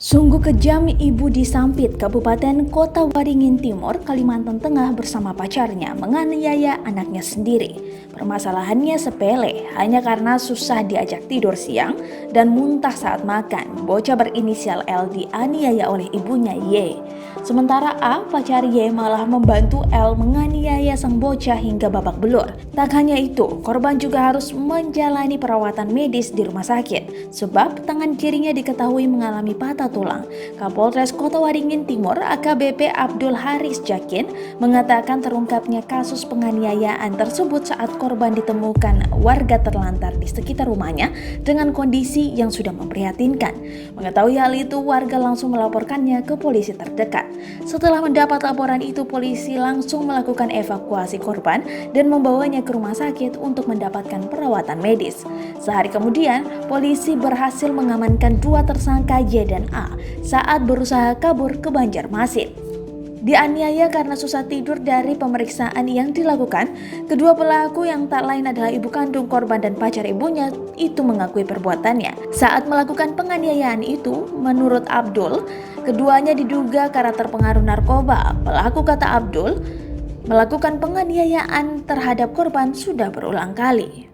Sungguh kejam ibu di Sampit, Kabupaten Kota Waringin Timur, Kalimantan Tengah bersama pacarnya menganiaya anaknya sendiri. Permasalahannya sepele, hanya karena susah diajak tidur siang dan muntah saat makan. Bocah berinisial L dianiaya oleh ibunya Y. Sementara A, pacar Y malah membantu L menganiaya sang bocah hingga babak belur. Tak hanya itu, korban juga harus menjalani perawatan medis di rumah sakit sebab tangan kirinya diketahui mengalami patah tulang. Kapolres Kota Waringin Timur AKBP Abdul Haris Jakin mengatakan terungkapnya kasus penganiayaan tersebut saat korban ditemukan warga terlantar di sekitar rumahnya dengan kondisi yang sudah memprihatinkan. Mengetahui hal itu, warga langsung melaporkannya ke polisi terdekat. Setelah mendapat laporan itu, polisi langsung melakukan evakuasi korban dan membawanya ke rumah sakit untuk mendapatkan perawatan medis. Sehari kemudian, polisi berhasil mengamankan dua tersangka Y dan A saat berusaha kabur ke Banjarmasin. Dianiaya karena susah tidur. Dari pemeriksaan yang dilakukan, kedua pelaku yang tak lain adalah ibu kandung korban dan pacar ibunya itu mengakui perbuatannya. Saat melakukan penganiayaan itu, menurut Abdul, keduanya diduga karena terpengaruh narkoba. Pelaku, kata Abdul, melakukan penganiayaan terhadap korban sudah berulang kali.